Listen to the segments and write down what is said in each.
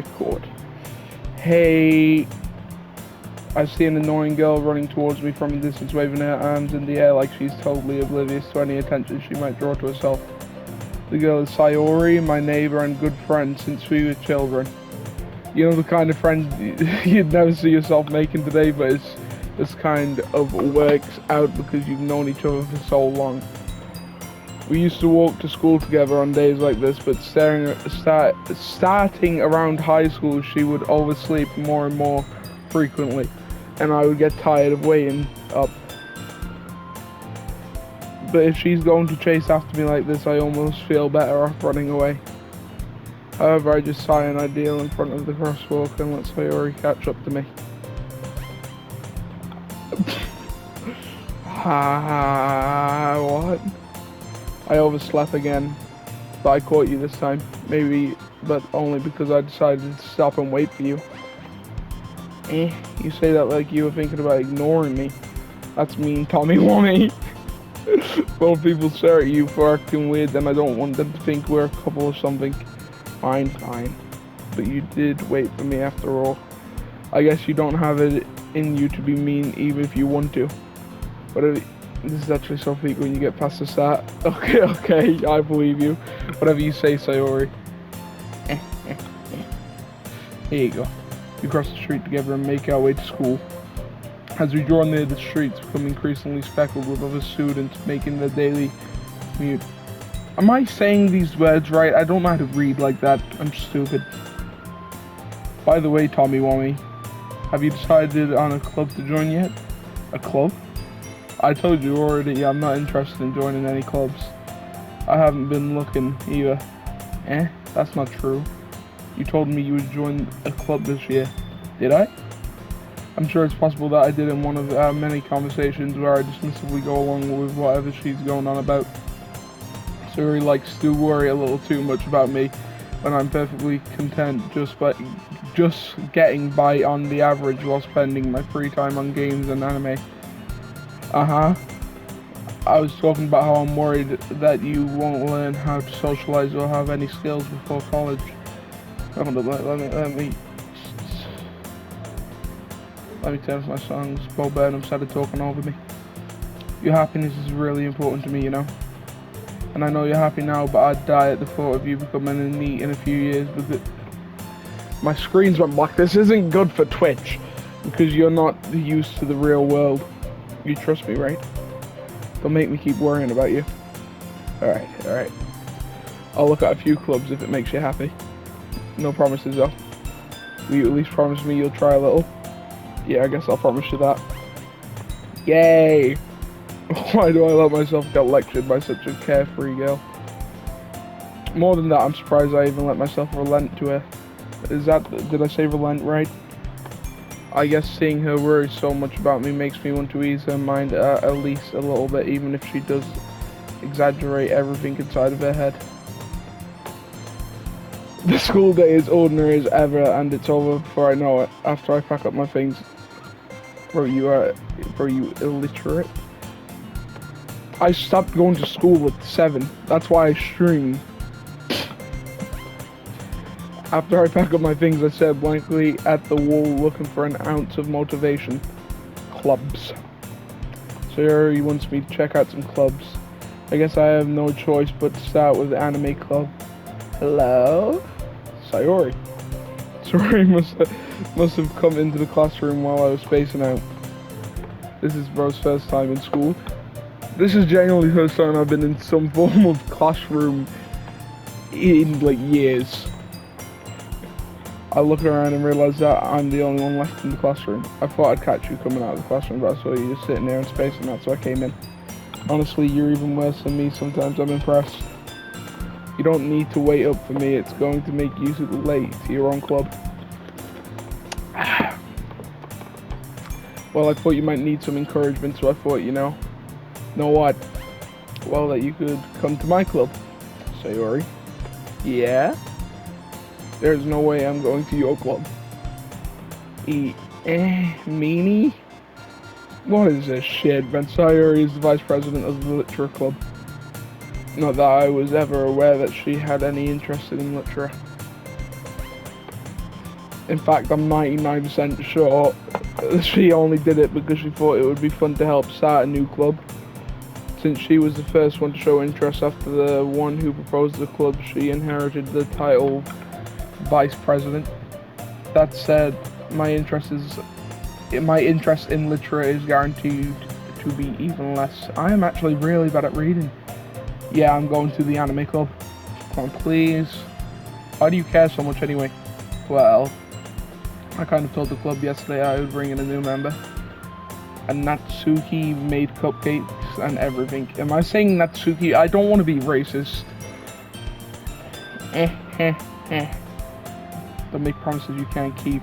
record. Hey, I see an annoying girl running towards me from a distance, waving her arms in the air like she's totally oblivious to any attention she might draw to herself. The girl is Sayori, my neighbor and good friend since we were children. You know, the kind of friend you'd never see yourself making today, but it's this kind of works out because you've known each other for so long. We used to walk to school together on days like this, but starting around high school, she would oversleep more and more frequently, and I would get tired of waiting up. But if she's going to chase after me like this, I almost feel better off running away. However, I just sigh an ideal in front of the crosswalk and let Sayori catch up to me. What? I overslept again, but I caught you this time. Maybe, but only because I decided to stop and wait for you. You say that like you were thinking about ignoring me. That's mean, Tommy Wommy. Well, people stare at you for acting weird, then I don't want them to think we're a couple or something. Fine. But you did wait for me after all. I guess you don't have it in you to be mean even if you want to. Whatever. This is actually so peak when you get past the start. Okay, I believe you. Whatever you say, Sayori. Here you go. We cross the street together and make our way to school. As we draw near, the streets become increasingly speckled with other students making their daily commute. Am I saying these words right? I don't know how to read like that. I'm stupid. By the way, Tommy Wommy, have you decided on a club to join yet? A club? I told you already, I'm not interested in joining any clubs. I haven't been looking either. That's not true. You told me you would join a club this year. Did I? I'm sure it's possible that I did in one of our many conversations where I dismissively go along with whatever she's going on about. Sayori likes to worry a little too much about me when I'm perfectly content just getting by on the average while spending my free time on games and anime. I was talking about how I'm worried that you won't learn how to socialize or have any skills before college. Hold on, let me turn off my songs. Bo Burnham started talking over me. Your happiness is really important to me, you know. And I know you're happy now, but I'd die at the thought of you becoming a NEET in a few years because my screens went black. This isn't good for Twitch because you're not used to the real world. You trust me, right? Don't make me keep worrying about you. Alright. I'll look at a few clubs if it makes you happy. No promises though. Will you at least promise me you'll try a little? Yeah, I guess I'll promise you that. Yay! Why do I let myself get lectured by such a carefree girl? More than that, I'm surprised I even let myself relent to her. Did I say relent right? I guess seeing her worry so much about me makes me want to ease her mind at least a little bit, even if she does exaggerate everything inside of her head. The school day is ordinary as ever, and it's over before I know it. After I pack up my things. Bro, you illiterate? I stopped going to school at 7. That's why I stream. After I pack up my things, I stare blankly at the wall looking for an ounce of motivation. Clubs. Sayori wants me to check out some clubs. I guess I have no choice but to start with the anime club. Hello? Sayori. Sayori must have come into the classroom while I was spacing out. This is Bro's first time in school. This is genuinely the first time I've been in some form of classroom in like years. I look around and realize that I'm the only one left in the classroom. I thought I'd catch you coming out of the classroom, but I saw you just sitting there and spacing out, so I came in. Honestly, you're even worse than me. Sometimes I'm impressed. You don't need to wait up for me. It's going to make you late to your own club. Well, I thought you might need some encouragement, so I thought, know what? Well, that you could come to my club. Sayori. Yeah? There's no way I'm going to your club. Meanie? What is this shit? Sayori is the vice president of the literature club. Not that I was ever aware that she had any interest in literature. In fact, I'm 99% sure she only did it because she thought it would be fun to help start a new club. Since she was the first one to show interest after the one who proposed the club, she inherited the title Vice President. That said, my interest in literature is guaranteed to be even less. I am actually really bad at reading. Yeah, I'm going to the anime club. Come on, please. Why do you care so much anyway? Well, I kind of told the club yesterday I would bring in a new member. And Natsuki made cupcakes and everything. Am I saying Natsuki? I don't want to be racist. Don't make promises you can't keep.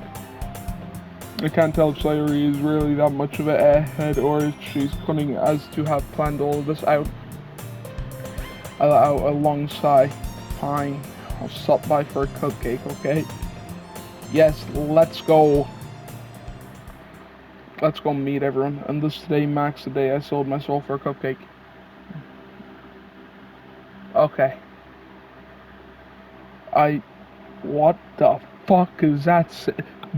I can't tell if Sayuri is really that much of an airhead or if she's cunning as to have planned all of this out. I let out a long sigh. Fine, I'll stop by for a cupcake, okay? Yes, let's go. Let's go meet everyone. And this today marks the day I sold my soul for a cupcake. Okay. What the fuck is that?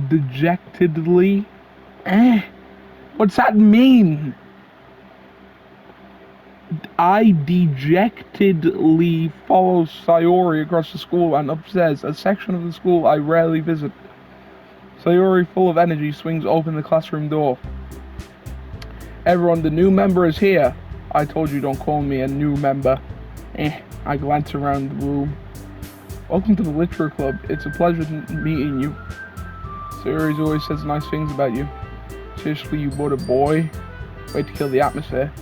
Dejectedly? What's that mean? I dejectedly follow Sayori across the school and upstairs, a section of the school I rarely visit. Sayori, full of energy, swings open the classroom door. Everyone, the new member is here. I told you don't call me a new member. I glance around the room. Welcome to the Literature Club. It's a pleasure meeting you. Sayori always says nice things about you. Seriously, you bought a boy? Way to kill the atmosphere.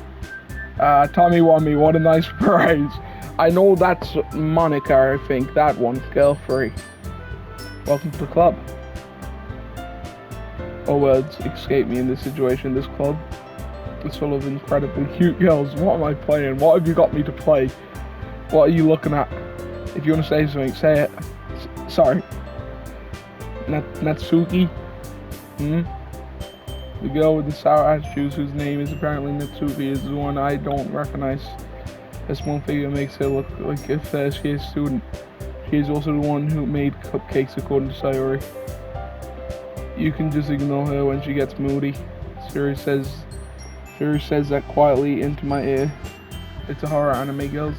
Tommy Wami, what a nice surprise. I know that's Monica, I think. That one, girl free. Welcome to the club. All words escape me in this situation. This club is full of incredibly cute girls. What am I playing? What have you got me to play? What are you looking at? If you want to say something, say it. Sorry. Natsuki? The girl with the sour attitude, whose name is apparently Natsuki, is the one I don't recognize. This small figure makes her look like a first-year student. She is also the one who made cupcakes, according to Sayori. You can just ignore her when she gets moody. Sayori says that quietly into my ear. It's a horror anime, girls.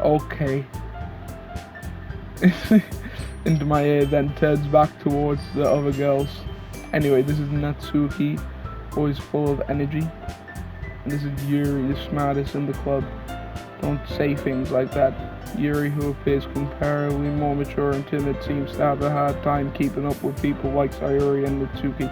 Okay. Into my ear, then turns back towards the other girls. Anyway, this is Natsuki, always full of energy. And this is Yuri, the smartest in the club. Don't say things like that. Yuri, who appears comparatively more mature and timid, seems to have a hard time keeping up with people like Sayori and Natsuki.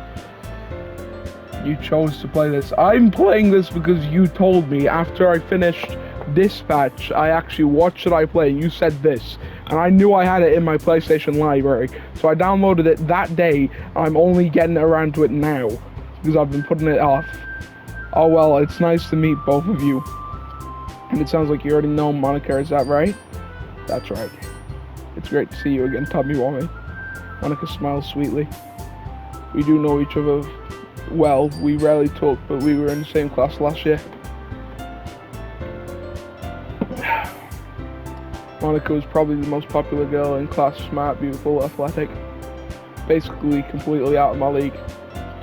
You chose to play this. I'm playing this because you told me after I finished Dispatch, I actually, what should I play? You said this. And I knew I had it in my PlayStation library. So I downloaded it that day. I'm only getting around to it now because I've been putting it off. Oh well, it's nice to meet both of you. And it sounds like you already know Monica, is that right? That's right. It's great to see you again, Tommy Wami. Monica smiles sweetly. We do know each other well. We rarely talk, but we were in the same class last year. Monica was probably the most popular girl in class, smart, beautiful, athletic. Basically completely out of my league.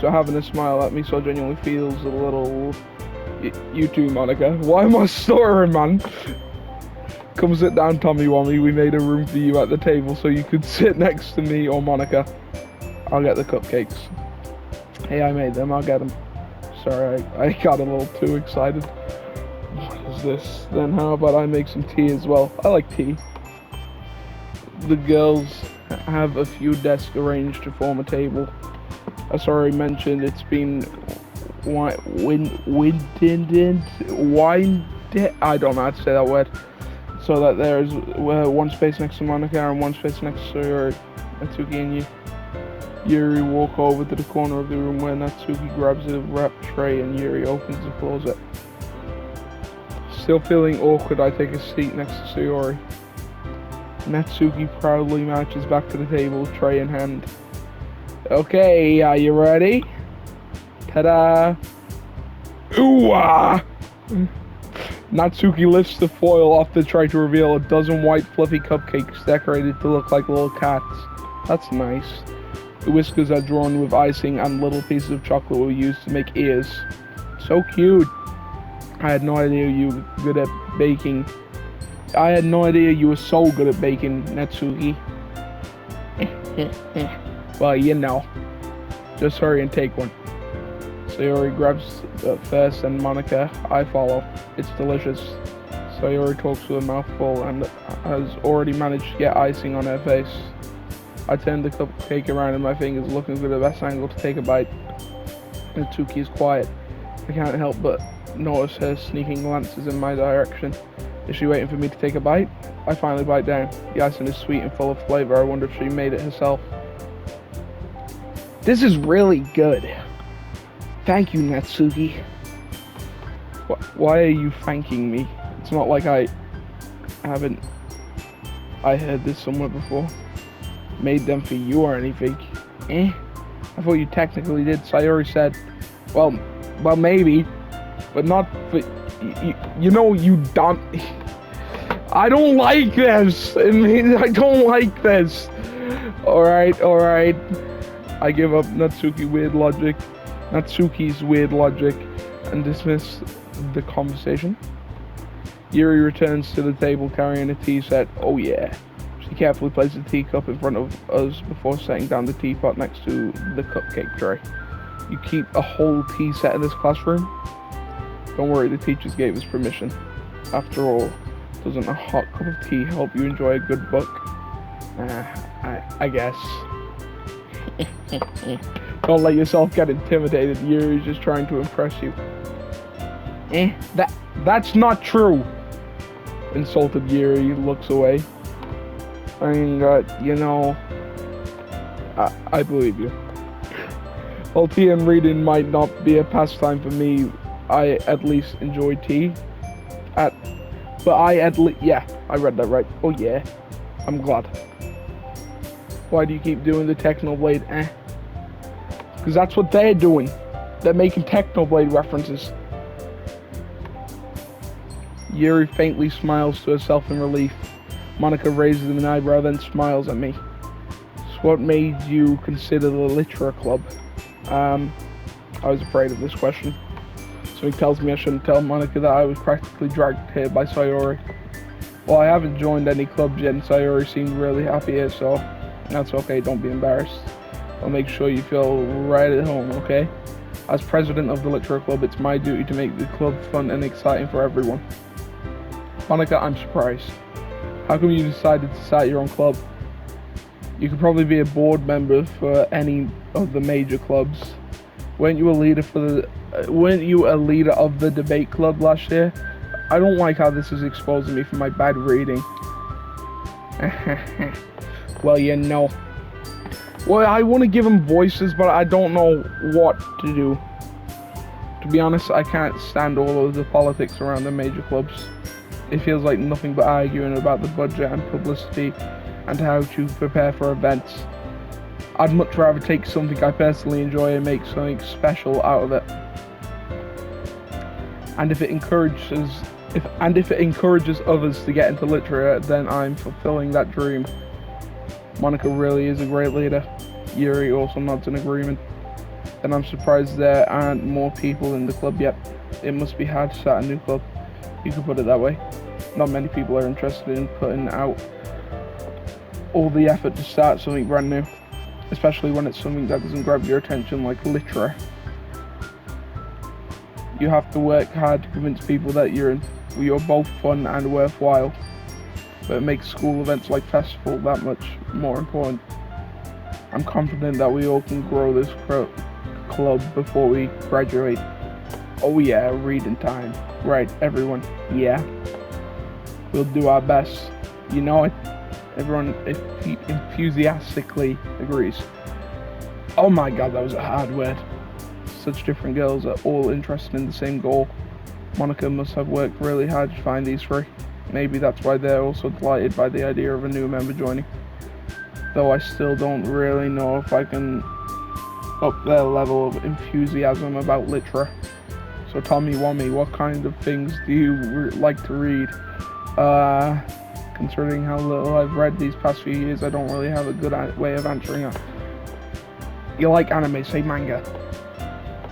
So having a smile at me so genuinely feels a little... You too, Monica. Why am I stuttering, man? Come sit down, Tommy Wami. We made a room for you at the table so you could sit next to me or Monica. I'll get the cupcakes. Hey, I made them. I'll get them. Sorry, I got a little too excited. What is this? Then how about I make some tea as well? I like tea. The girls have a few desks arranged to form a table. As already mentioned, it's been I don't know how to say that word. So that there's one space next to Monica and one space next to Natsuki and you. Yuri walk over to the corner of the room where Natsuki grabs a wrapped tray and Yuri opens and closes it. Still feeling awkward, I take a seat next to Sayori. Natsuki proudly marches back to the table, tray in hand. Okay, are you ready? Ta-da! Ooh-ah! Natsuki lifts the foil off the tray to reveal a dozen white fluffy cupcakes decorated to look like little cats. That's nice. The whiskers are drawn with icing and little pieces of chocolate were used to make ears. So cute. I had no idea you were good at baking. I had no idea you were so good at baking, Natsuki. Well, you know. Just hurry and take one. Sayori grabs first and Monica, I follow. It's delicious. Sayori talks with a mouthful and has already managed to get icing on her face. I turn the cupcake around in my fingers, looking for the best angle to take a bite. Natsuki is quiet. I can't help but notice her sneaking glances in my direction. Is she waiting for me to take a bite? I finally bite down. The icing is sweet and full of flavor. I wonder if she made it herself. This is really good. Thank you, Natsuki. Why are you thanking me? It's not like I heard this somewhere before. Made them for you or anything. I thought you technically did. Sayori said, well, maybe, but not for, you know, you don't. I don't like this. I don't like this. Alright. I give up Natsuki's weird logic and dismiss the conversation. Yuri returns to the table carrying a tea set. Oh yeah. She carefully places the teacup in front of us before setting down the teapot next to the cupcake tray. You keep a whole tea set in this classroom? Don't worry, the teachers gave us permission. After all, doesn't a hot cup of tea help you enjoy a good book? I guess. Don't let yourself get intimidated. Yuri's just trying to impress you. That's not true. Insulted Yuri looks away. I mean, you know, I believe you. While tea and reading might not be a pastime for me, I at least enjoy tea. Yeah, I read that right. Oh yeah, I'm glad. Why do you keep doing the Technoblade? Because that's what they're doing. They're making Technoblade references. Yuri faintly smiles to herself in relief. Monica raises an eyebrow, then smiles at me. So what made you consider the Literature Club? I was afraid of this question. So he tells me I shouldn't tell Monica that I was practically dragged here by Sayori. Well, I haven't joined any clubs yet, and Sayori seemed really happy here, so that's okay, don't be embarrassed. I'll make sure you feel right at home, okay? As president of the Literature Club, it's my duty to make the club fun and exciting for everyone. Monica, I'm surprised. How come you decided to start your own club? You could probably be a board member for any of the major clubs. Weren't you a leader of the debate club last year? I don't like how this is exposing me for my bad reading. Well, you know. Well, I want to give them voices, but I don't know what to do. To be honest, I can't stand all of the politics around the major clubs. It feels like nothing but arguing about the budget and publicity and how to prepare for events. I'd much rather take something I personally enjoy and make something special out of it. And if it encourages others to get into literature, then I'm fulfilling that dream. Monica really is a great leader. Yuri also nods in agreement. And I'm surprised there aren't more people in the club yet. It must be hard to start a new club. You could put it that way. Not many people are interested in putting out all the effort to start something brand new, especially when it's something that doesn't grab your attention like literature. You have to work hard to convince people that you're both fun and worthwhile, but it makes school events like festival that much more important. I'm confident that we all can grow this club before we graduate. Oh yeah, reading time. Right, everyone. Yeah. We'll do our best. You know it. Everyone enthusiastically agrees. Oh my god, that was a hard word. Such different girls are all interested in the same goal. Monica must have worked really hard to find these three. Maybe that's why they're also delighted by the idea of a new member joining. Though I still don't really know if I can up their level of enthusiasm about literature. So Tommy Wommy, what kind of things do you like to read? Considering how little I've read these past few years, I don't really have a good way of answering that. You like anime, say manga.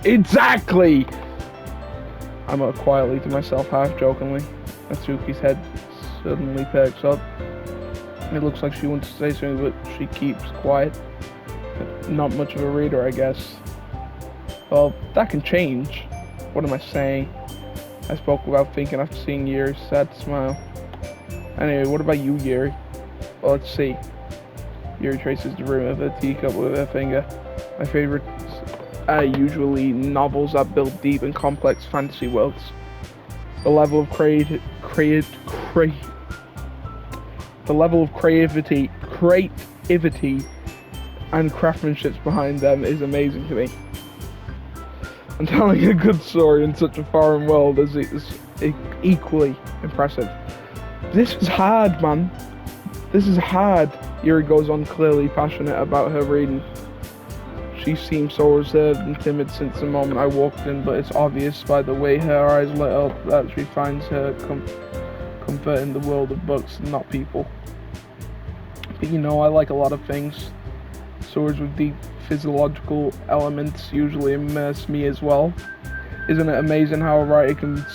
Exactly! I mutter quietly to myself, half jokingly. Natsuki's head suddenly perks up. It looks like she wants to say something, but she keeps quiet. Not much of a reader, I guess. Well, that can change. What am I saying? I spoke without thinking after seeing Yuri's sad smile. Anyway, what about you, Yuri? Well, let's see. Yuri traces the rim of a teacup with her finger. My favorites are usually novels that build deep and complex fantasy worlds. The level of creativity and craftsmanship behind them is amazing to me. And telling a good story in such a foreign world is equally impressive. This is hard, man. This is hard. Yuri goes on, clearly passionate about her reading. She seems so reserved and timid since the moment I walked in, but it's obvious by the way her eyes lit up that she finds her comfort in the world of books and not people. But you know, I like a lot of things. Stories with deep physiological elements usually immerse me as well. Isn't it amazing how a writer can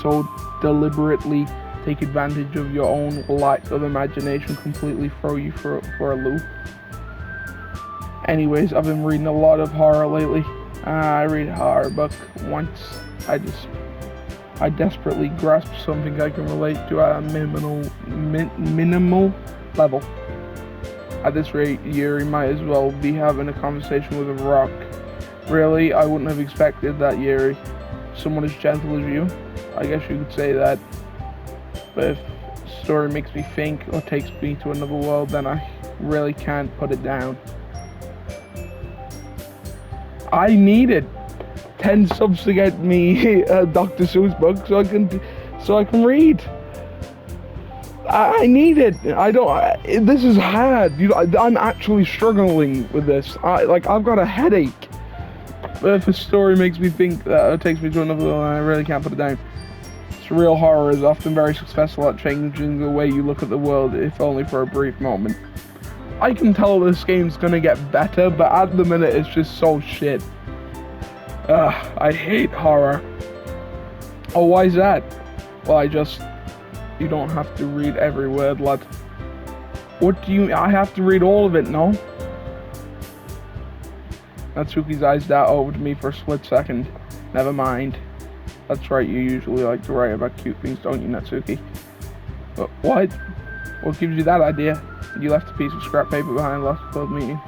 so deliberately take advantage of your own lack of imagination, completely throw you for a loop? Anyways, I've been reading a lot of horror lately. I read a horror book once. I desperately grasp something I can relate to at a minimal level. At this rate, Yuri might as well be having a conversation with a rock. Really, I wouldn't have expected that, Yuri. Someone as gentle as you? I guess you could say that. But if the story makes me think or takes me to another world, then I really can't put it down. I needed 10 subs to get me a Dr. Seuss book so I can read. I need it. This is hard. I'm actually struggling with this. I've got a headache. But if a story makes me think that it takes me to another one, I really can't put it down. Surreal horror is often very successful at changing the way you look at the world, if only for a brief moment. I can tell this game's gonna get better, but at the minute it's just so shit. I hate horror. Oh, why is that? Well, you don't have to read every word, lad. What do you... I have to read all of it, no? Natsuki's eyes dart over to me for a split second. Never mind. That's right, you usually like to write about cute things, don't you, Natsuki? But what? What gives you that idea? You left a piece of scrap paper behind last club meeting.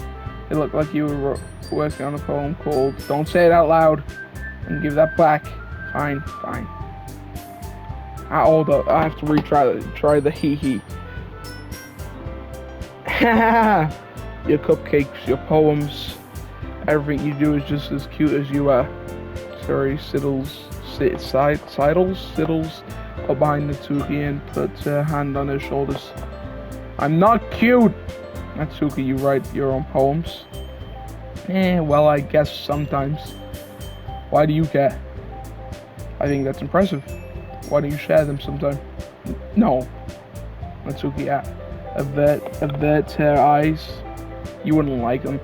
It looked like you were working on a poem called... Don't say it out loud. And give that back. Fine, fine. I have to try the hee-hee. Your cupcakes, your poems, everything you do is just as cute as you are. Sorry, Siddles got behind Natsuki and put her hand on her shoulders. I'm not cute! Natsuki, you write your own poems? Well, I guess sometimes. Why do you care? I think that's impressive. Why don't you share them sometime? No. Natsuki averts her eyes. You wouldn't like them.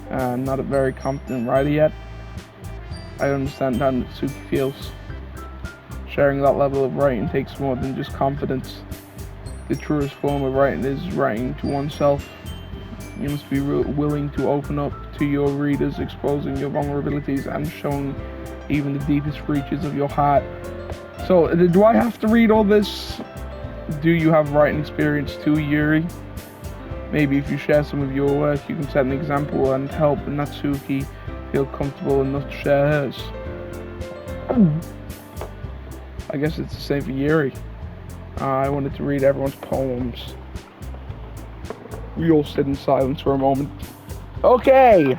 Not a very competent writer yet. I understand how Natsuki feels. Sharing that level of writing takes more than just confidence. The truest form of writing is writing to oneself. You must be willing to open up to your readers, exposing your vulnerabilities and showing even the deepest reaches of your heart. So, do I have to read all this? Do you have writing experience too, Yuri? Maybe if you share some of your work, you can set an example and help Natsuki feel comfortable enough to share hers. I guess it's the same for Yuri. I wanted to read everyone's poems. We all sit in silence for a moment. Okay!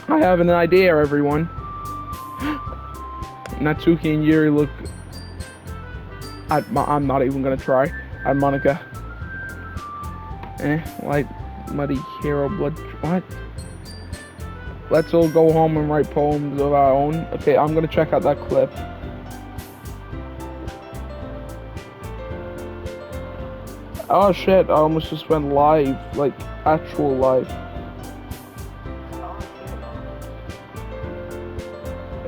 I have an idea, everyone. Natsuki and Yuri look at I'm not even gonna try. At Monica. Light muddy hero blood. What? Let's all go home and write poems of our own. Okay, I'm gonna check out that clip. Oh shit, I almost just went live, like actual live.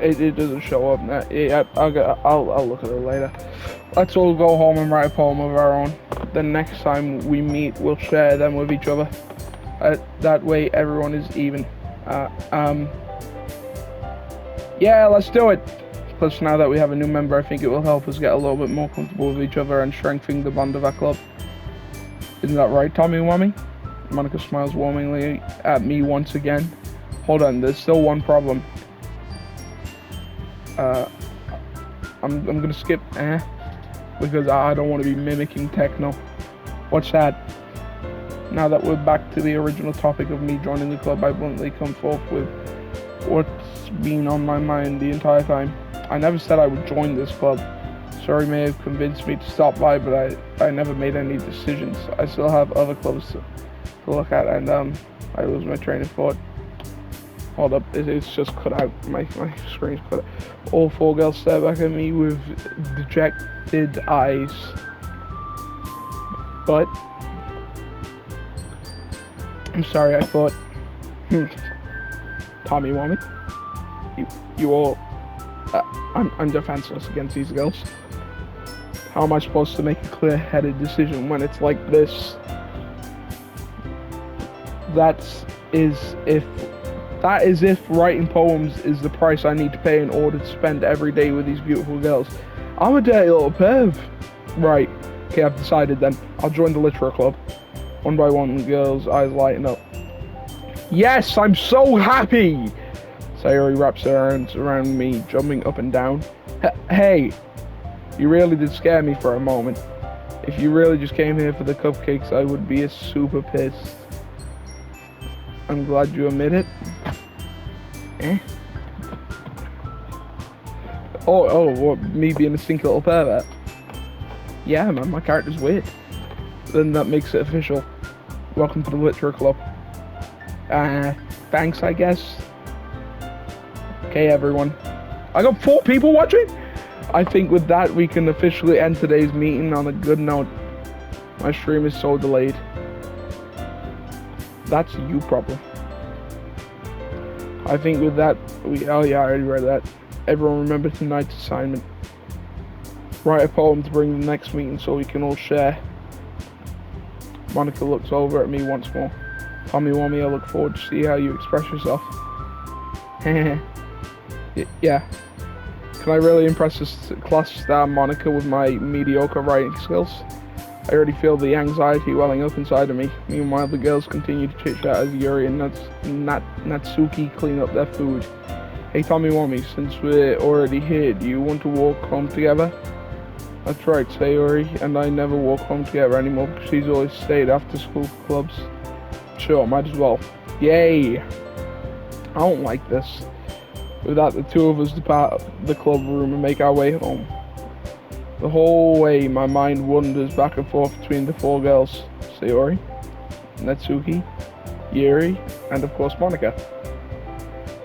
It doesn't show up now. Yeah, I'll look at it later. Let's all go home and write a poem of our own. The next time we meet, we'll share them with each other. That way, everyone is even. Yeah, let's do it. Plus, now that we have a new member, I think it will help us get a little bit more comfortable with each other and strengthen the bond of our club. Isn't that right, Tommy Wummy? Monica smiles warmingly at me once again. Hold on, there's still one problem. I'm gonna skip because I don't want to be mimicking techno. What's that? Now that we're back to the original topic of me joining the club, I bluntly come forth with what's been on my mind the entire time. I never said I would join this club. Sorry may have convinced me to stop by, but I never made any decisions. I still have other clubs to look at, and I lose my train of thought. Hold up, it's just cut out. My screen's cut out. All four girls stare back at me with dejected eyes. But I'm sorry, I thought, Tommy Wummy, you all, I'm defenseless against these girls. How am I supposed to make a clear-headed decision when it's like this? That is if writing poems is the price I need to pay in order to spend every day with these beautiful girls. I'm a dirty little perv. Right, okay, I've decided then. I'll join the literature club. One by one, the girls' eyes lighten up. Yes, I'm so happy! Sayori wraps her arms around me, jumping up and down. Hey, you really did scare me for a moment. If you really just came here for the cupcakes, I would be super pissed. I'm glad you admit it. What, me being a stinky little pervert? Yeah, man, my character's weird. Then that makes it official. Welcome to the literature club. Thanks, I guess. Okay, everyone. I got 4 people watching? I think with that, we can officially end today's meeting on a good note. My stream is so delayed. That's you problem. I think with that, oh yeah, I already read that. Everyone remember tonight's assignment. Write a poem to bring the next meeting so we can all share. Monica looks over at me once more. Tommy Wummy, I look forward to see how you express yourself. Yeah. Can I really impress this class star Monica with my mediocre writing skills? I already feel the anxiety welling up inside of me. Meanwhile, the girls continue to chit-chat as Yuri and Natsuki clean up their food. Hey Tommy Wummy, since we're already here, do you want to walk home together? That's right, Sayori and I never walk home together anymore because she's always stayed after school clubs. Sure, might as well. Yay! I don't like this. With that, the two of us depart the club room and make our way home. The whole way, my mind wanders back and forth between the 4 girls, Sayori, Natsuki, Yuri, and of course Monica.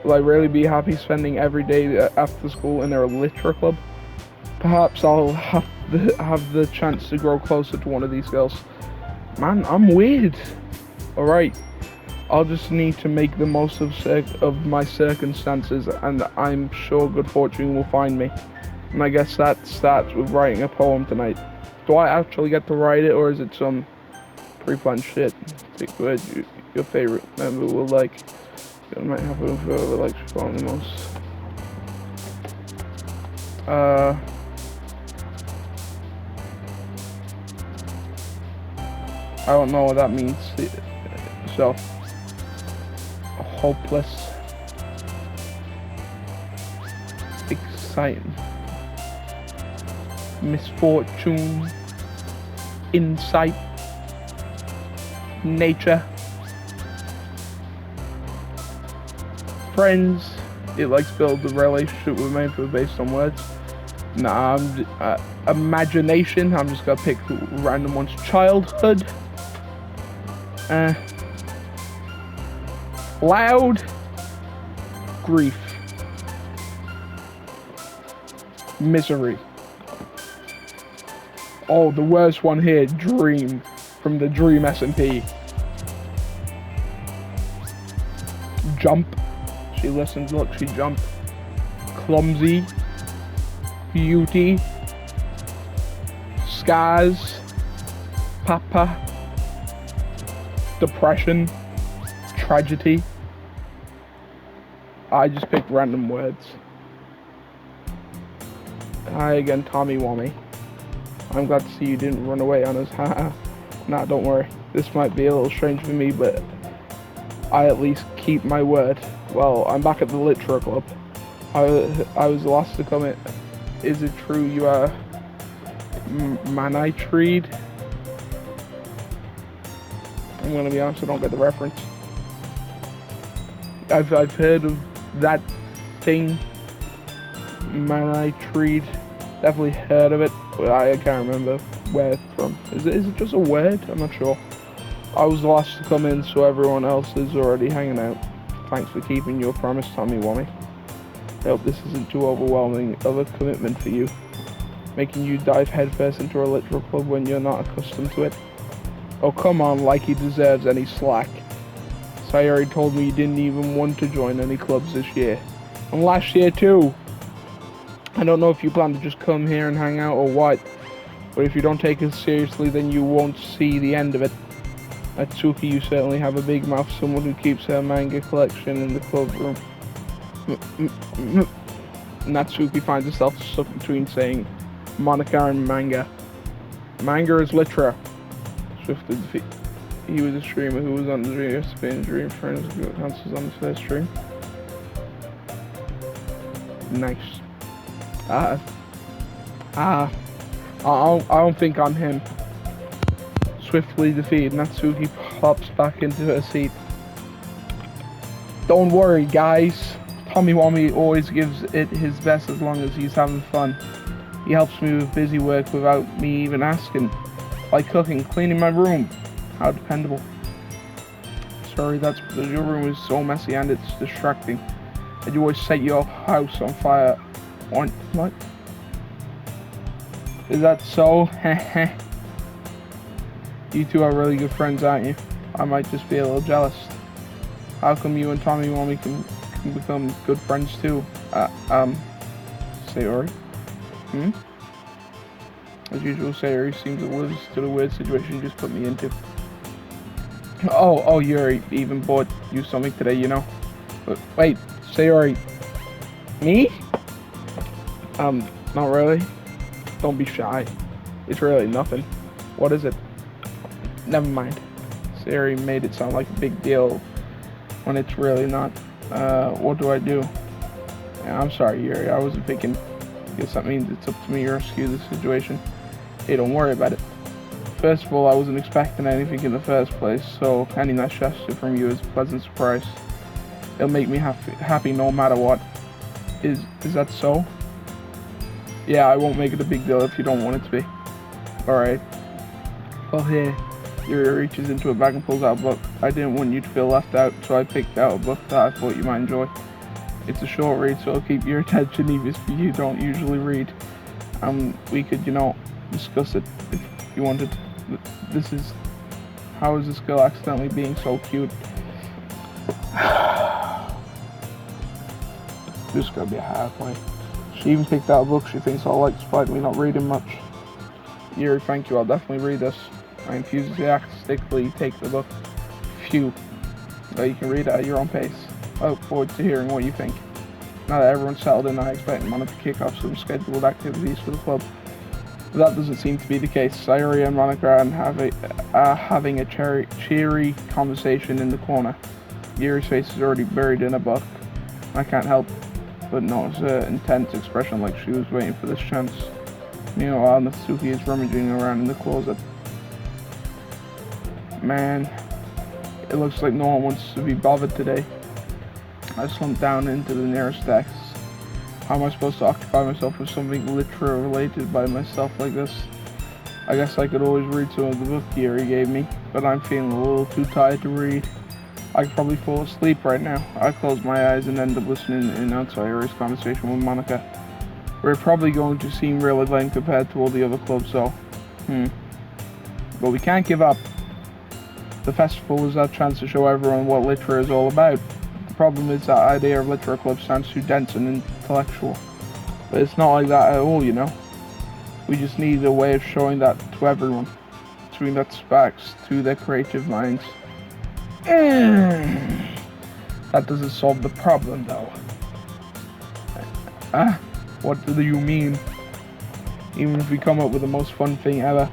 Will I really be happy spending every day after school in a literature club? Perhaps I'll have the chance to grow closer to one of these girls. Man, I'm weird. Alright, I'll just need to make the most of my circumstances, and I'm sure good fortune will find me. And I guess that starts with writing a poem tonight. Do I actually get to write it, or is it some pre-planned shit? Take words your favorite member will like. You might have whoever likes your poem the most. I don't know what that means. So, hopeless, exciting, misfortune, insight, nature, friends. It likes to build the relationship we're made for based on words. Nah, imagination. I'm just gonna pick random ones. Childhood. Loud. Grief. Misery. Oh, the worst one here. Dream. From the Dream SMP. Jump. She listens, look, she jumped. clumsy, beauty, scars, papa, depression, tragedy. I just picked random words. Hi again, Tommy Wommy. I'm glad to see you didn't run away on us. Haha. Nah, don't worry. This might be a little strange for me, but I at least keep my word. Well, I'm back at the Literature Club. I was the last to come in. Is it true you are unedited? I'm gonna be honest, I don't get the reference. I've heard of that thing, unedited. Definitely heard of it, but I can't remember where it's from. Is it just a word? I'm not sure. I was the last to come in, so everyone else is already hanging out. Thanks for keeping your promise, Tommy Wommy. I hope this isn't too overwhelming of a commitment for you, making you dive headfirst into a literature club when you're not accustomed to it. Oh, come on, like he deserves any slack. Sayori told me you didn't even want to join any clubs this year. And last year too. I don't know if you plan to just come here and hang out or what, but if you don't take it seriously, then you won't see the end of it. Natsuki, you certainly have a big mouth, someone who keeps her manga collection in the club room. Natsuki finds herself stuck between saying Monica and manga. Manga is literature. Swiftly defeat. He was a streamer who was on the Dream Friends cancels on his first stream. Nice. I don't think I'm him. Swiftly defeated, Natsuki pops back into her seat. Don't worry, guys. Tommy Wommy always gives it his best as long as he's having fun. He helps me with busy work without me even asking. Like cooking, cleaning my room. How dependable. Sorry, that's because your room is so messy and it's distracting. And you always set your house on fire. What? Is that so? Heh. You two are really good friends, aren't you? I might just be a little jealous. How come you and Tommy Wommy can become good friends too? Sayori? As usual, Sayori seems oblivious to the weird situation you just put me into. Oh, Yuri even bought you something today, you know? But wait, Sayori. Me? Not really. Don't be shy. It's really nothing. What is it? Never mind. Sayori made it sound like a big deal when it's really not. What do I do? Yeah, I'm sorry, Yuri. I wasn't thinking. Guess that means it's up to me to rescue the situation. Hey, don't worry about it. First of all, I wasn't expecting anything in the first place, so any nice gesture from you is a pleasant surprise. It'll make me happy no matter what. Is that so? Yeah, I won't make it a big deal if you don't want it to be. Alright. Well, here. Yuri reaches into a bag and pulls out a book. I didn't want you to feel left out, so I picked out a book that I thought you might enjoy. It's a short read, so it'll keep your attention even if you don't usually read. We could, discuss it if you wanted. How is this girl accidentally being so cute? This is gonna be a hard one. She even picked out a book she thinks I'll like despite me not reading much. Yuri, thank you, I'll definitely read this. I enthusiastically take the book. Phew. But you can read it at your own pace. I look forward to hearing what you think. Now that everyone's settled in, I expect Monica to kick off some scheduled activities for the club. But that doesn't seem to be the case. Sayori and Monica are having a cheery conversation in the corner. Yuri's face is already buried in a book. I can't help but notice her intense expression like she was waiting for this chance. Meanwhile, Natsuki is rummaging around in the closet. Man, it looks like no one wants to be bothered today. I slumped down into the nearest desk. How am I supposed to occupy myself with something literally related by myself like this? I guess I could always read some of the book Yuri gave me, but I'm feeling a little too tired to read. I could probably fall asleep right now. I close my eyes and end up listening in on Sayori's conversation with Monica. We're probably going to seem really lame compared to all the other clubs, so. But we can't give up. The festival was our chance to show everyone what literature is all about. problem is that idea of literature club sounds too dense and intellectual. But it's not like that at all, you know? We just need a way of showing that to everyone. Something that sparks to their creative minds. That doesn't solve the problem, though. What do you mean? Even if we come up with the most fun thing ever,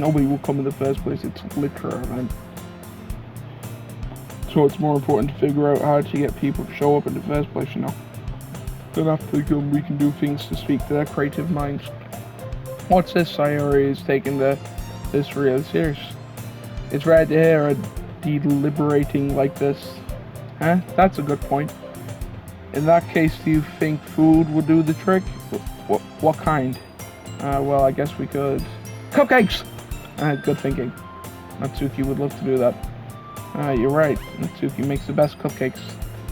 nobody will come in the first place. It's a literature event. So it's more important to figure out how to get people to show up in the first place, you know. Then after they come, we can do things to speak to their creative minds. What's this? Sayori is taking this really serious. It's rare to hear a deliberating like this. Huh? That's a good point. In that case, do you think food will do the trick? What kind? Well, I guess we could... Cupcakes! Good thinking. Natsuki would love to do that. You're right. Natsuki makes the best cupcakes.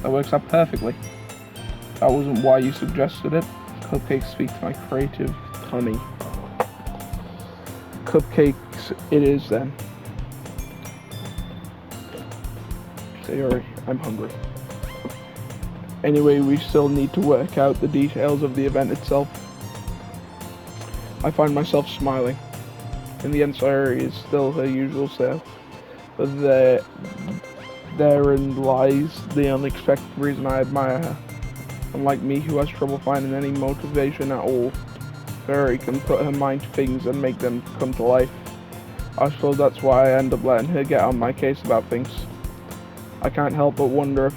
That works out perfectly. That wasn't why you suggested it. Cupcakes speak to my creative tummy. Cupcakes it is then. Sayori, I'm hungry. Anyway, we still need to work out the details of the event itself. I find myself smiling. In the end, Sayori is still her usual self. But therein lies the unexpected reason I admire her. Unlike me, who has trouble finding any motivation at all, Fairy can put her mind to things and make them come to life. I suppose that's why I end up letting her get on my case about things. I can't help but wonder if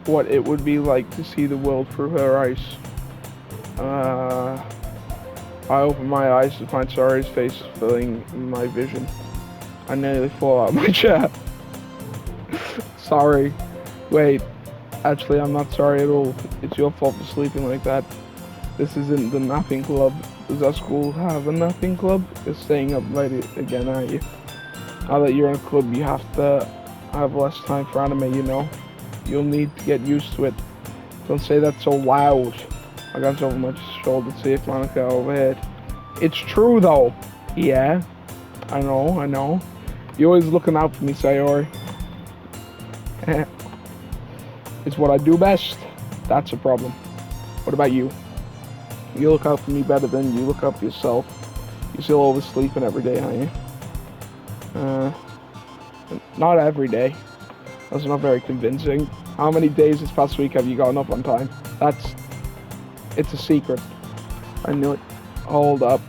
what it would be like to see the world through her eyes. I open my eyes to find Sayori's face filling my vision. I nearly fall out of my chair. Sorry. Wait. Actually, I'm not sorry at all. It's your fault for sleeping like that. This isn't the napping club. Does our school have a napping club? You're staying up late again, aren't you? Now that you're in a club, you have to have less time for anime, you know? You'll need to get used to it. Don't say that so loud. I glanced over my shoulder to see if Monica overheard. It's true, though. Yeah. I know. You're always looking out for me, Sayori. It's what I do best. That's a problem. What about you? You look out for me better than you look out for yourself. You're still oversleeping every day, aren't you? Not every day. That's not very convincing. How many days this past week have you gotten up on time? It's a secret. I knew it. Hold up.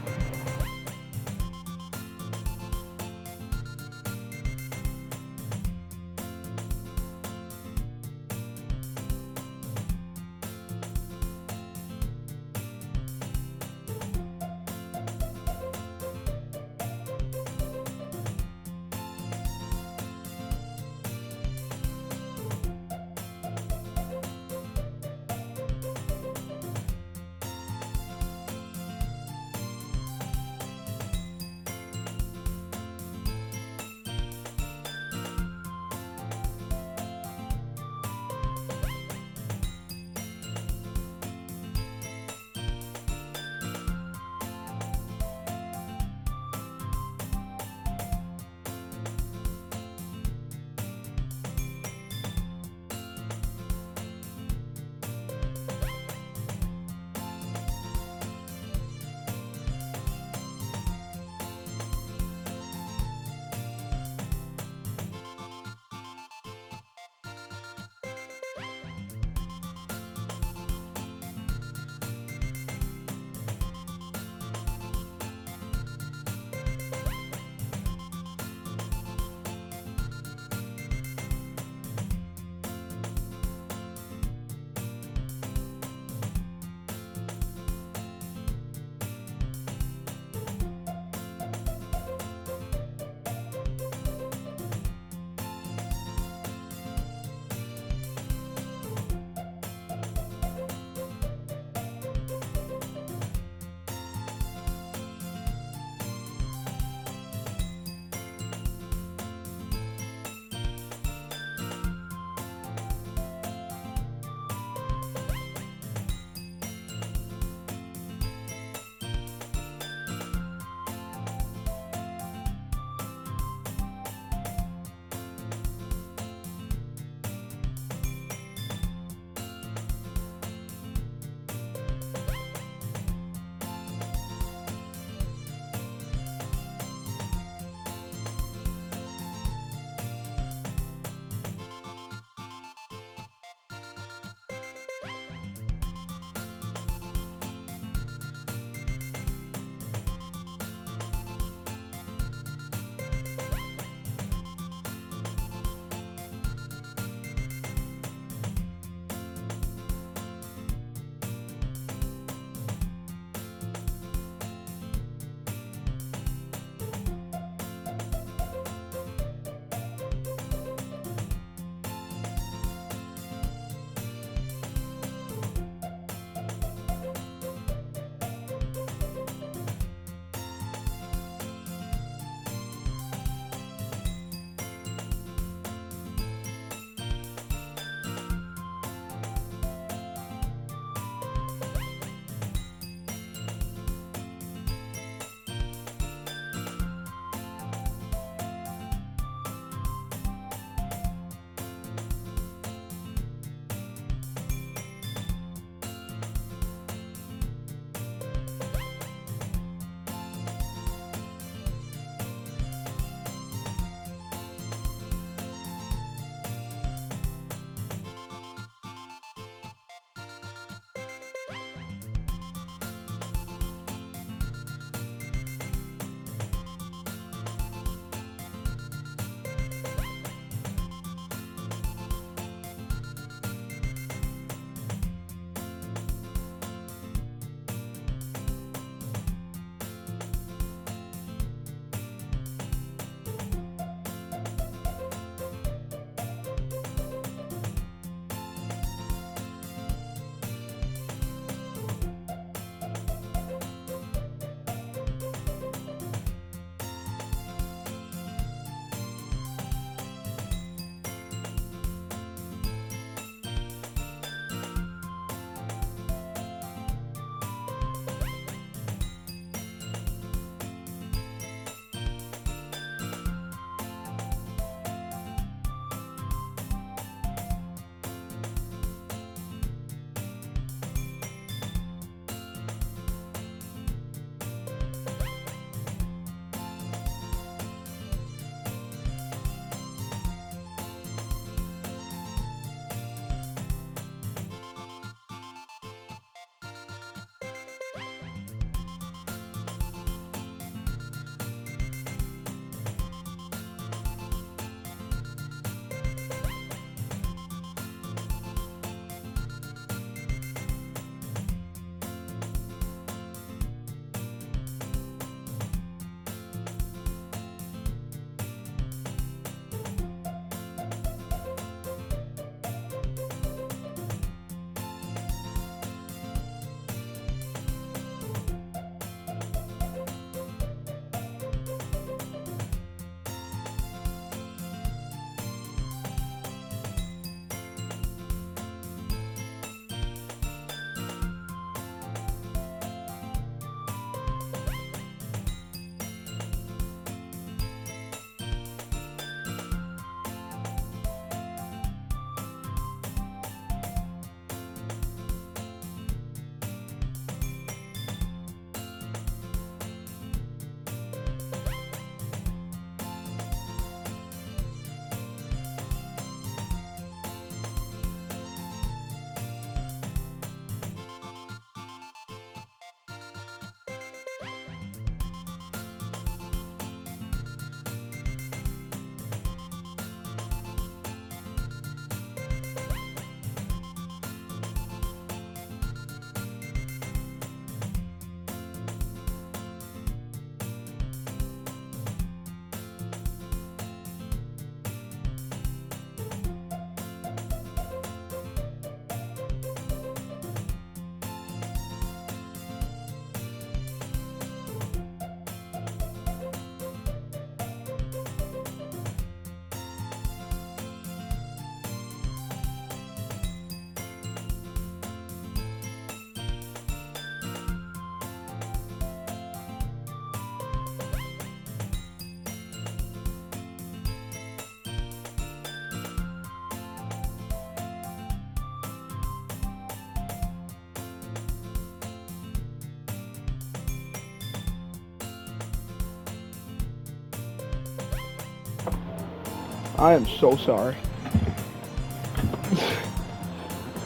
I am so sorry.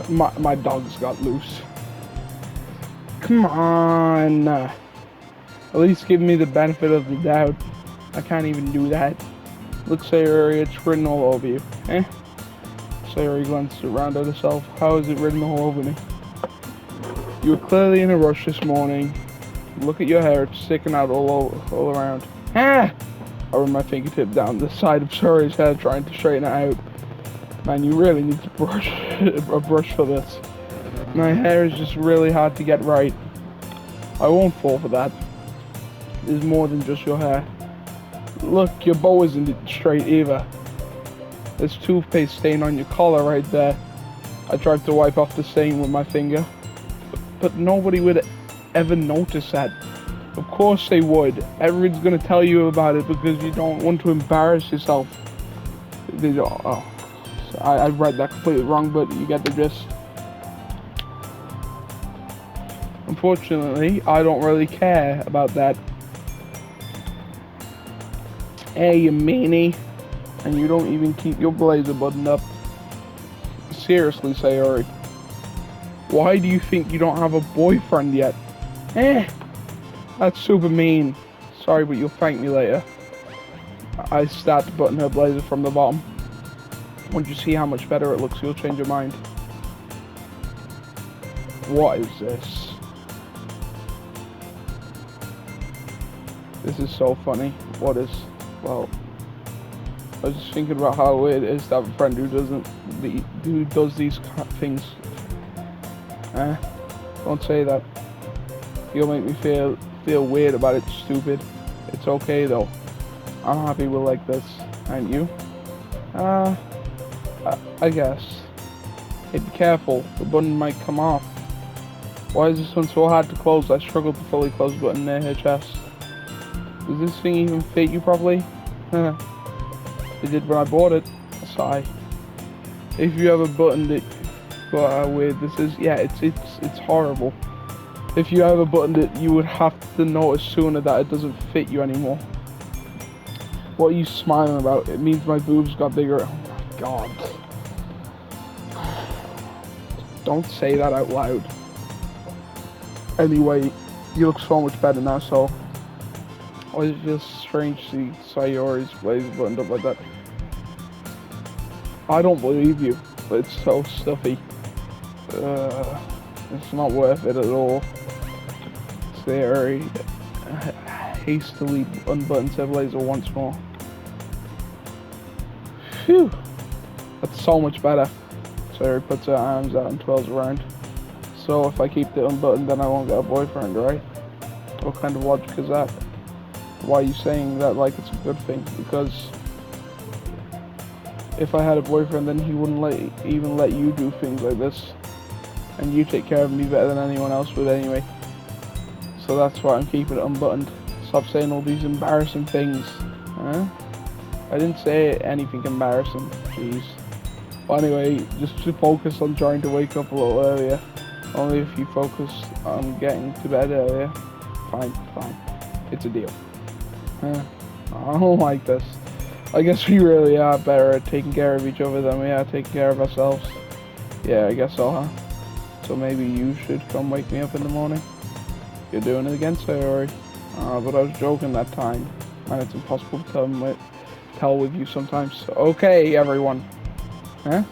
my dogs got loose. Come on. At least give me the benefit of the doubt. I can't even do that. Look, Sayori, it's written all over you. Eh? Sayori glanced around at herself. How is it written all over me? You were clearly in a rush this morning. Look at your hair, it's sticking out all around. Ah! I run my fingertip down the side of Sayori's hair, trying to straighten it out. Man, you really need to brush a brush for this. My hair is just really hard to get right. I won't fall for that. There's more than just your hair. Look, your bow isn't straight either. There's toothpaste stain on your collar right there. I tried to wipe off the stain with my finger, but nobody would ever notice that. Of course they would. Everyone's gonna tell you about it because you don't want to embarrass yourself. I read that completely wrong, but you get the gist. Unfortunately, I don't really care about that. Hey, you meanie. And you don't even keep your blazer buttoned up. Seriously, Sayori. Why do you think you don't have a boyfriend yet? That's super mean. Sorry, but you'll thank me later. I start to button her blazer from the bottom. Once you see how much better it looks, you'll change your mind. What is this? This is so funny. What is... Well... I was just thinking about how weird it is to have a friend who does these things. Don't say that. You'll make me feel weird about it, stupid. It's okay though. I'm happy we're like this. And you? I guess. Hey, be careful. The button might come off. Why is this one so hard to close? I struggle to fully close the button near her chest. Does this thing even fit you properly? It did when I bought it. A sigh. If you have a button that... Well, how weird this is. Yeah, it's horrible. If you have a button that you would have to notice sooner that it doesn't fit you anymore. What are you smiling about? It means my boobs got bigger. Oh my god. Don't say that out loud. Anyway, you look so much better now, so... Why does it feel strange to see Sayori's blazer buttoned up like that? I don't believe you, but it's so stuffy. It's not worth it at all. Sayori hastily unbuttons her blazer once more. Phew! That's so much better. Sayori puts her arms out and twirls around. So if I keep it unbuttoned, then I won't get a boyfriend, right? What kind of logic is that? Why are you saying that like it's a good thing? Because if I had a boyfriend, then he wouldn't even let you do things like this. And you take care of me better than anyone else would anyway. So that's why I'm keeping it unbuttoned. Stop saying all these embarrassing things. Huh? I didn't say anything embarrassing. Jeez. Well, anyway, just to focus on trying to wake up a little earlier. Only if you focus on getting to bed earlier. Fine. It's a deal. I don't like this. I guess we really are better at taking care of each other than we are taking care of ourselves. Yeah, I guess so, huh? So maybe you should come wake me up in the morning. You're doing it again, Sayori. But I was joking that time. And it's impossible to tell with you sometimes. Okay, everyone. Huh?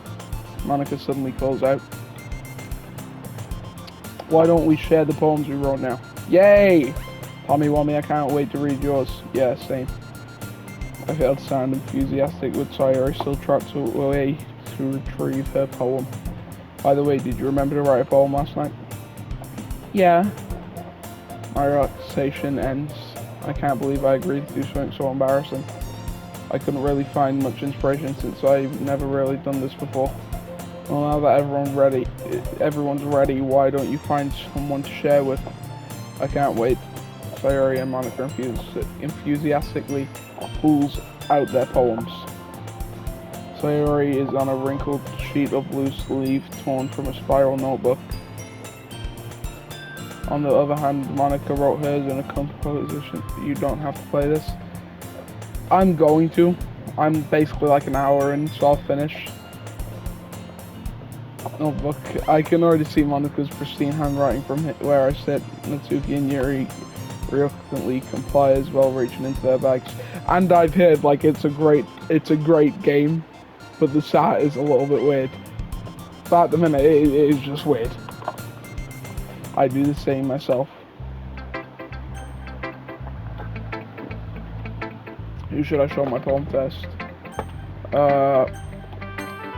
Monica suddenly calls out. Why don't we share the poems we wrote now? Yay! Tommy Wommy, I can't wait to read yours. Yeah, same. I failed to sound enthusiastic with Sayori still trots away to retrieve her poem. By the way, did you remember to write a poem last night? Yeah. My relaxation ends. I can't believe I agreed to do something so embarrassing. I couldn't really find much inspiration since I've never really done this before. Well, now that everyone's ready, why don't you find someone to share with? I can't wait. Sayori and Monica enthusiastically pulls out their poems. Sayori is on a wrinkled sheet of loose leaf torn from a spiral notebook. On the other hand, Monica wrote hers in a composition. You don't have to play this. I'm going to. I'm basically like an hour in, so I'll finish. Oh, look, I can already see Monika's pristine handwriting from where I sit. Natsuki and Yuri reluctantly comply as well, reaching into their bags. And I've heard like it's a great game, but the start is a little bit weird. But at the minute, it is just weird. I do the same myself. Who should I show my poem first?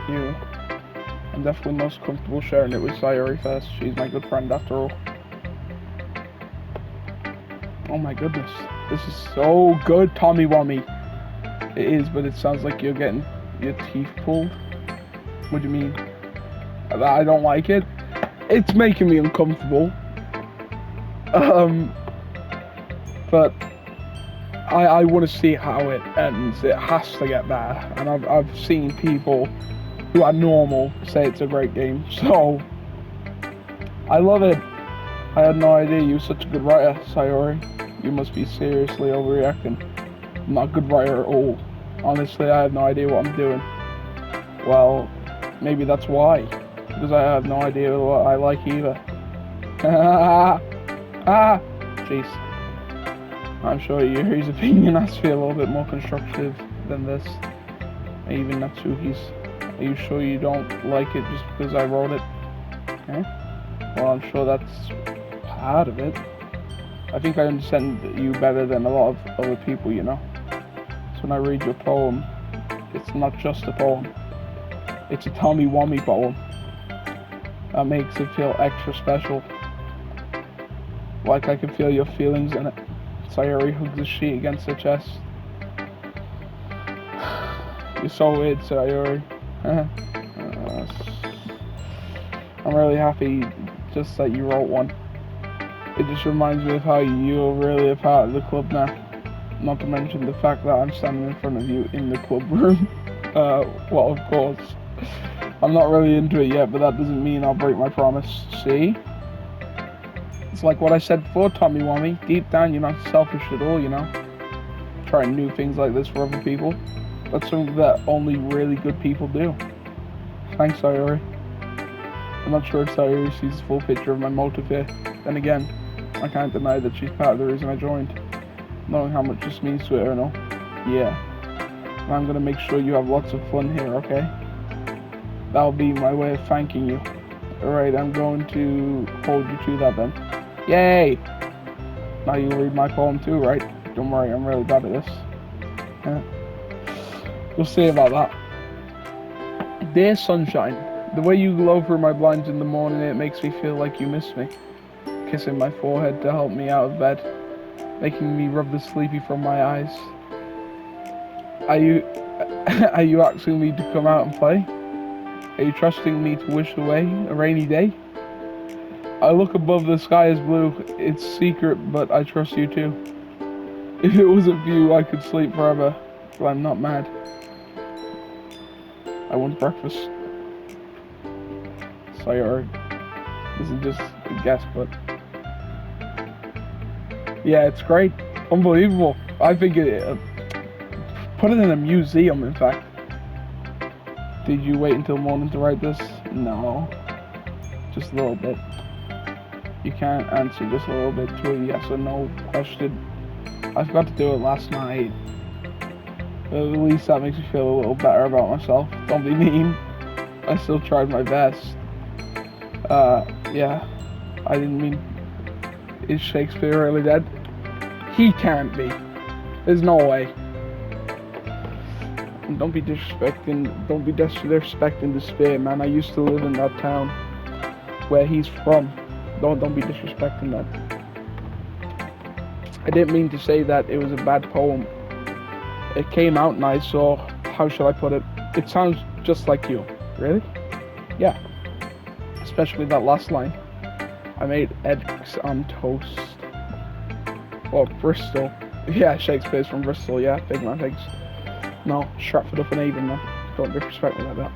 You. I'm definitely most comfortable sharing it with Sayuri first. She's my good friend after all. Oh my goodness. This is so good, Tommy Wommy. It is, but it sounds like you're getting your teeth pulled. What do you mean? I don't like it. It's making me uncomfortable. But I want to see how it ends. It has to get better. And I've seen people who are normal say it's a great game. So, I love it. I had no idea you were such a good writer, Sayori. You must be seriously overreacting. I'm not a good writer at all. Honestly, I have no idea what I'm doing. Well, maybe that's why. Because I have no idea what I like either. Jeez. I'm sure Yuri's opinion has to be a little bit more constructive than this. Even Natsuki's. Are you sure you don't like it just because I wrote it? Eh? Well, I'm sure that's part of it. I think I understand you better than a lot of other people, you know. So when I read your poem, it's not just a poem. It's a Tommy Wommy poem. That makes it feel extra special. Like I can feel your feelings in it. Sayori hugs the sheet against her chest. You're so weird, Sayori. I'm really happy just that you wrote one. It just reminds me of how you're really a part of the club now. Not to mention the fact that I'm standing in front of you in the club room. Well, of course. I'm not really into it yet, but that doesn't mean I'll break my promise. See? It's like what I said before, Tommy Wommy. Deep down, you're not selfish at all, you know? Trying new things like this for other people. That's something that only really good people do. Thanks, Sayori. I'm not sure if Sayori sees the full picture of my motive here. Then again, I can't deny that she's part of the reason I joined. Knowing how much this means to her and all. Yeah. And I'm gonna make sure you have lots of fun here, okay? That'll be my way of thanking you. Alright, I'm going to hold you to that then. Yay! Now you'll read my poem too, right? Don't worry, I'm really bad at this. Yeah. We'll see about that. Dear Sunshine, the way you glow through my blinds in the morning, it makes me feel like you miss me. Kissing my forehead to help me out of bed, making me rub the sleepy from my eyes. Are you asking me to come out and play? Are you trusting me to wish away a rainy day? I look above, the sky is blue. It's secret, but I trust you too. If it wasn't for you, I could sleep forever, but I'm not mad. I want breakfast. Sorry, this is just a guess, but yeah, it's great, unbelievable. I think put it in a museum. In fact, did you wait until morning to write this? No, just a little bit. You can't answer just a little bit to a yes or no question. I forgot to do it last night. But at least that makes me feel a little better about myself. Don't be mean. I still tried my best. Yeah. I didn't mean... Is Shakespeare really dead? He can't be. There's no way. And don't be disrespecting the spirit, man. I used to live in that town where he's from. Don't be disrespecting that. I didn't mean to say that it was a bad poem. It came out nice, so how should I put it? It sounds just like you. Really? Yeah. Especially that last line. I made eggs on toast. Or Bristol. Yeah, Shakespeare's from Bristol, yeah. Big man, thanks. No, Stratford upon Avon, man. Don't disrespect me like that.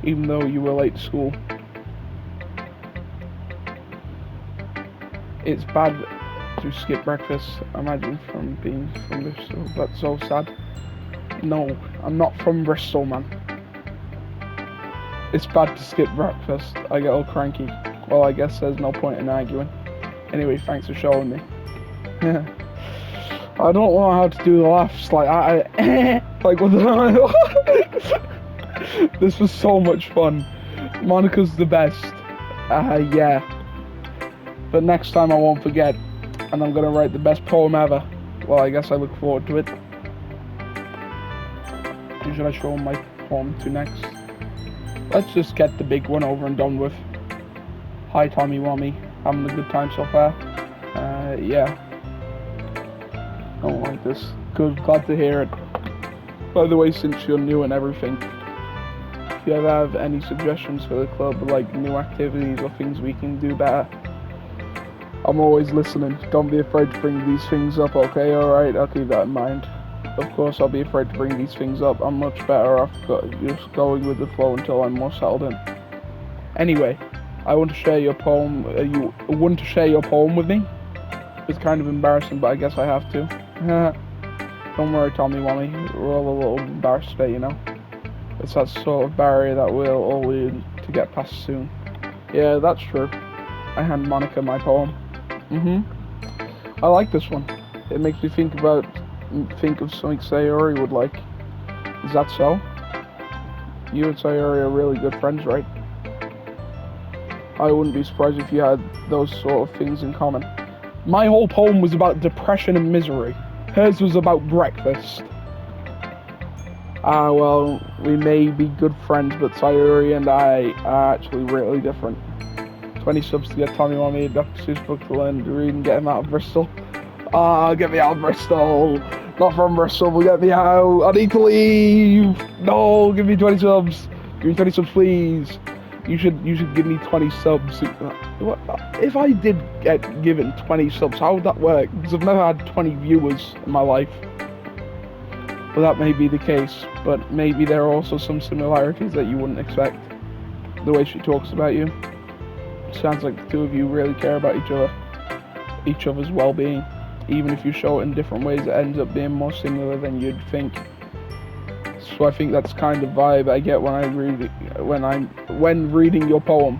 Even though you were late to school. It's bad to skip breakfast, imagine, from being from Bristol. That's so sad. No, I'm not from Bristol, man. It's bad to skip breakfast. I get all cranky. Well, I guess there's no point in arguing. Anyway, thanks for showing me. I don't know how to do the laughs. Like, like, what the This was so much fun. Monica's the best. Yeah. But next time I won't forget. And I'm gonna write the best poem ever. Well, I guess I look forward to it. Who should I show my poem to next? Let's just get the big one over and done with. Hi, Tommy Wommy. Having a good time so far? Yeah. Don't like this. Good, glad to hear it. By the way, since you're new and everything, if you ever have any suggestions for the club, like new activities or things we can do better, I'm always listening. Don't be afraid to bring these things up, okay? Alright, I'll keep that in mind. Of course, I'll be afraid to bring these things up. I'm much better off just going with the flow until I'm more settled in. Anyway, I want to share your poem. You want to share your poem with me? It's kind of embarrassing, but I guess I have to. Don't worry, Tommy Wommy. We're all a little embarrassed today, you know? It's that sort of barrier that we'll all need to get past soon. Yeah, that's true. I hand Monica my poem. I like this one. It makes me think of something Sayori would like. Is that so? You and Sayori are really good friends, right? I wouldn't be surprised if you had those sort of things in common. My whole poem was about depression and misery. Hers was about breakfast. Well, we may be good friends, but Sayori and I are actually really different. 20 subs to get Tommy Wommy, Dr. Seuss book to learn to read and get him out of Bristol. Get me out of Bristol. Not from Bristol, but get me out. I need to leave. No, give me 20 subs. Give me 20 subs, please. You should give me 20 subs. If I did get given 20 subs, how would that work? Because I've never had 20 viewers in my life. Well, that may be the case, but maybe there are also some similarities that you wouldn't expect. The way she talks about you. Sounds like the two of you really care about each other's well-being. Even if you show it in different ways, it ends up being more similar than you'd think. So I think that's kind of vibe I get when reading your poem.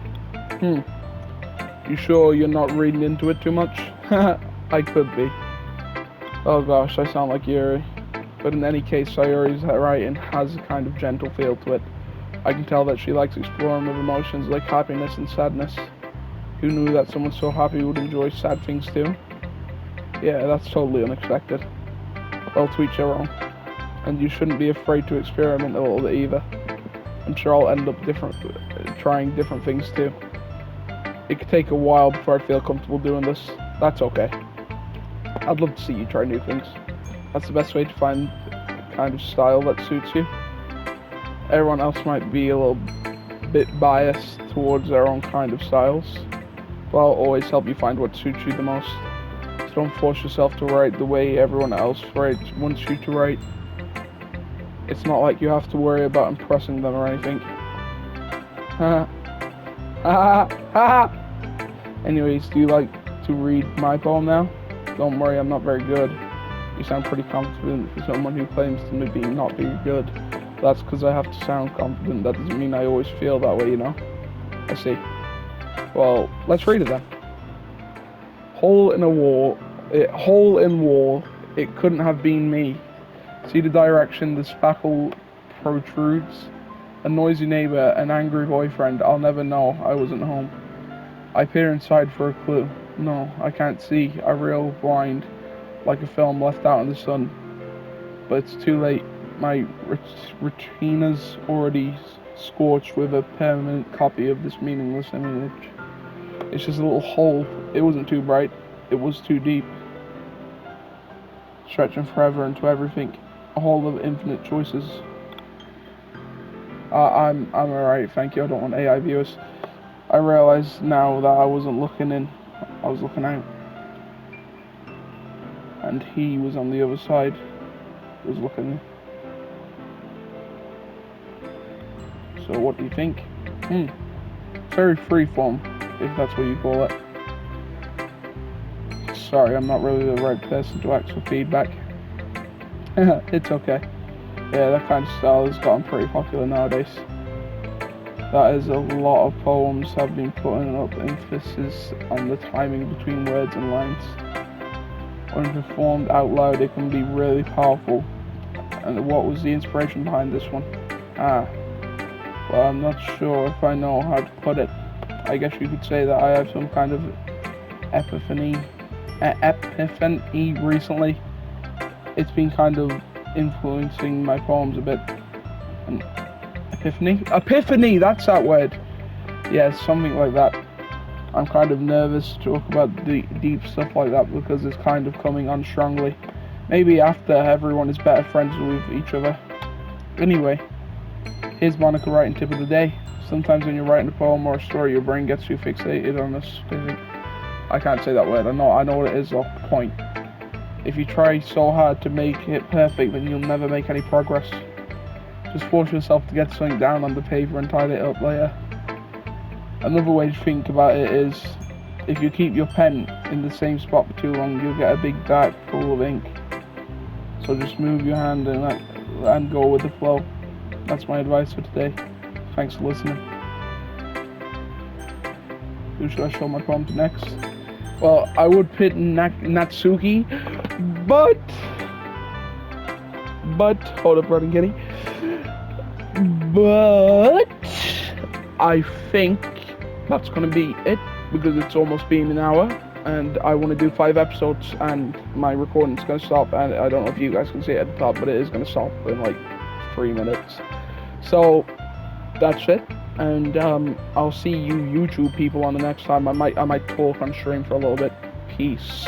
You sure you're not reading into it too much? I could be. Oh gosh, I sound like Yuri. But in any case, Sayori's writing has a kind of gentle feel to it. I can tell that she likes exploring with emotions like happiness and sadness. Who knew that someone so happy would enjoy sad things too? Yeah, that's totally unexpected. Well, to each their own. And you shouldn't be afraid to experiment a little bit either. I'm sure I'll end up trying different things too. It could take a while before I feel comfortable doing this. That's okay. I'd love to see you try new things. That's the best way to find the kind of style that suits you. Everyone else might be a little bit biased towards their own kind of styles, but I'll always help you find what suits you the most. So don't force yourself to write the way everyone else wants you to write. It's not like you have to worry about impressing them or anything. Anyways, do you like to read my poem now? Don't worry, I'm not very good. You sound pretty confident for someone who claims to be not very good. That's because I have to sound confident. That doesn't mean I always feel that way, you know? I see. Well, let's read it then. Hole in wall, it couldn't have been me. See the direction the spackle protrudes? A noisy neighbor, an angry boyfriend, I'll never know I wasn't home. I peer inside for a clue. No, I can't see. I reel blind, like a film left out in the sun. But it's too late. My retina's already scorched with a permanent copy of this meaningless image. It's just a little hole. It wasn't too bright. It was too deep. Stretching forever into everything. A hole of infinite choices. I'm alright, thank you. I don't want AI viewers. I realize now that I wasn't looking in. I was looking out. And he was on the other side. He was looking in. So what do you think? Very freeform, if that's what you call it. Sorry, I'm not really the right person to ask for feedback. It's okay. Yeah, that kind of style has gotten pretty popular nowadays. That is, a lot of poems have been putting up emphasis on the timing between words and lines. When performed out loud, it can be really powerful. And what was the inspiration behind this one? Well, I'm not sure if I know how to put it. I guess you could say that I have some kind of epiphany recently. It's been kind of influencing my poems a bit. An epiphany, that's that word. Yeah, something like that. I'm kind of nervous to talk about the deep stuff like that because it's kind of coming on strongly. Maybe after everyone is better friends with each other. Anyway, here's Monica writing tip of the day. Sometimes when you're writing a poem or a story, your brain gets too fixated on I can't say that word. I know what it is. Point. If you try so hard to make it perfect, then you'll never make any progress. Just force yourself to get something down on the paper and tidy it up later. Another way to think about it is, if you keep your pen in the same spot for too long, you'll get a big dark pool of ink. So just move your hand and go with the flow. That's my advice for today. Thanks for listening. Who should I show my poem to next? Well, I would pick Natsuki, but hold up, Brad Kenny. But I think that's gonna be it because it's almost been an hour, and I want to do 5 episodes, and my recording's gonna stop. And I don't know if you guys can see it at the top, but it is gonna stop in like 3 minutes. So that's it. And I'll see you YouTube people on the next time. I might talk on stream for a little bit. Peace.